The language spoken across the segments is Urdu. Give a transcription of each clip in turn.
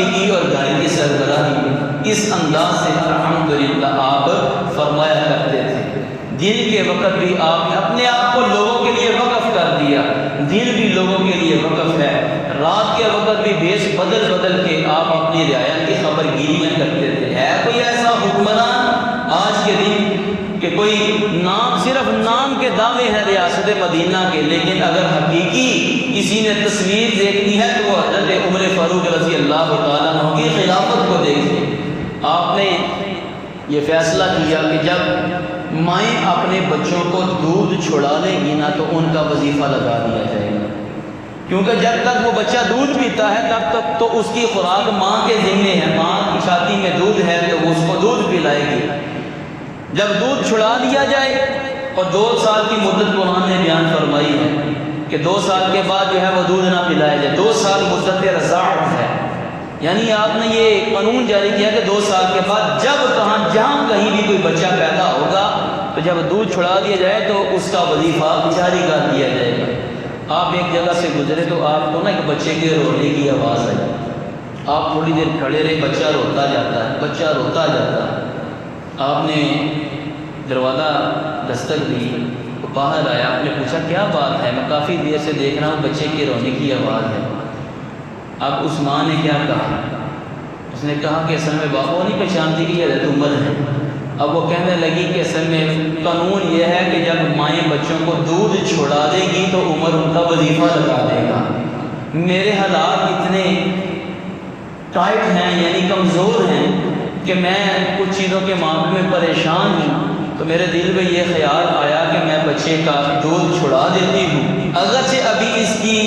قبیلے کی اور گھر کی سربراہی اس انداز سے الحمدللہ آپ فرمایا کرتے تھے۔ دن کے وقت بھی آپ نے اپنے آپ کو لوگوں کے لیے وقف کر دیا، دن بھی لوگوں کے لیے وقف ہے۔ رات کے وقت بھی بھیس بدل بدل کے آپ اپنی رعایا کی خبر گیریاں کرتے تھے۔ ہے کوئی ایسا حکمران آج کے دن کہ کوئی نام، صرف نام کے دعوے ہیں ریاست مدینہ کے، لیکن اگر حقیقی کسی نے تصویر دیکھنی ہے تو وہ حضرت عمر فاروق رضی اللہ تعالیٰ عنہ کی خلافت کو دیکھیں۔ آپ نے یہ فیصلہ کیا کہ جب مائیں اپنے بچوں کو دودھ چھڑا لیں گی نا تو ان کا وظیفہ لگا دیا جائے گا، کیونکہ جب تک وہ بچہ دودھ پیتا ہے تب تک تو اس کی خوراک ماں کے ذمے ہے، ماں کی چھاتی میں دودھ ہے تو وہ اس کو دودھ پلائے گی۔ جب دودھ چھڑا دیا جائے، اور 2 سال کی مدت قرآن نے بیان فرمائی ہے کہ 2 سال کے بعد جو ہے وہ دودھ نہ پلایا جائے، 2 سال مدت رضاعت ہے، یعنی آپ نے یہ قانون جاری کیا کہ 2 سال کے بعد جہاں کہیں بھی کوئی بچہ پیدا ہوگا تو جب دودھ چھڑا دیا جائے تو اس کا وظیفہ جاری کر دیا جائے گا۔ آپ ایک جگہ سے گزرے تو آپ کو نا ایک بچے کے رونے کی آواز آئی، آپ تھوڑی دیر کھڑے رہے، بچہ روتا جاتا ہے، بچہ روتا جاتا ہے۔ آپ نے دروازہ دستک دی، وہ باہر آیا، آپ نے پوچھا کیا بات ہے؟ میں کافی دیر سے دیکھ رہا ہوں بچے کے رونے کی آواز ہے۔ اب اس ماں نے کیا کہا؟ اس نے کہا کہ اصل میں وہ نہیں پہچانتی کہ یہ حضرت عمر ہے۔ اب وہ کہنے لگی کہ اصل میں قانون یہ ہے کہ جب مائیں بچوں کو دودھ چھڑا دے گی تو عمر ان کا وظیفہ لگا دے گا۔ میرے حالات اتنے ٹائٹ ہیں، یعنی کمزور ہیں کہ میں کچھ چیزوں کے معاملے میں پریشان ہوں، تو میرے دل میں یہ خیال آیا کہ میں بچے کا دودھ چھڑا دیتی ہوں، اگرچہ ابھی اس کی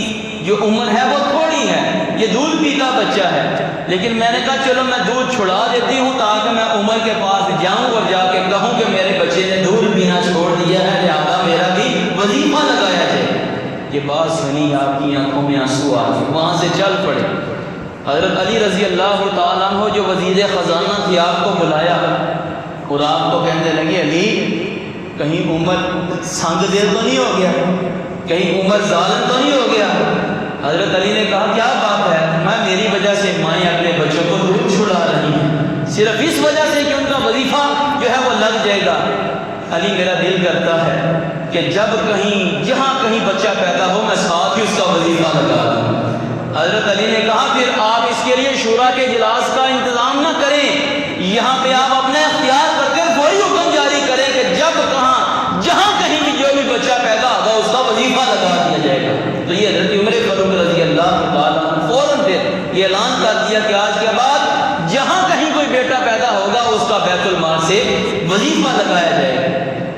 جو عمر ہے وہ تھوڑی ہے، یہ دودھ پیتا بچہ ہے، لیکن میں نے کہا چلو میں دودھ چھڑا دیتی ہوں تاکہ میں عمر کے پاس جاؤں اور جا کے کہوں کہ میرے بچے نے دودھ پینا چھوڑ دیا ہے، لہٰذا میرا بھی وظیفہ لگایا جائے۔ یہ بات سنی، آپ کی آنکھوں میں آنسو آ گئے، وہاں سے چل پڑے۔ حضرت علی رضی اللہ تعالیٰ عنہ جو وزیر خزانہ تھی، آپ کو بلایا اور آپ کو کہنے لگے علی کہیں عمر سنگ دل تو نہیں ہو گیا، کہیں عمر ظالم تو نہیں ہو گیا؟ حضرت علی نے کہا کیا بات ہے؟ میری وجہ سے مائیں اپنے بچوں کو دودھ چھڑا رہی ہیں، صرف اس وجہ سے کہ ان کا وظیفہ جو ہے وہ لگ جائے گا۔ علی میرا دل کرتا ہے کہ جہاں کہیں بچہ پیدا ہو میں ساتھ ہی اس کا وظیفہ لگا دوں۔ حضرت علی نے کہا پھر آپ اس کے لیے شورا کے اجلاس کا انتظام نہ کریں، یہاں پہ آپ اپنے اختیار کر کے وہی حکم جاری کریں کہ جہاں کہیں بھی جو بھی بچہ پیدا ہوگا اس کا وظیفہ لگا دیا جائے گا۔ تو یہ حضرت عمر فاروق رضی اللہ تعالیٰ عنہ فوراً پھر یہ اعلان کر دیا کہ آج کے بعد جہاں کہیں کوئی بیٹا پیدا ہوگا اس کا بیت المال سے وظیفہ لگایا جائے گا۔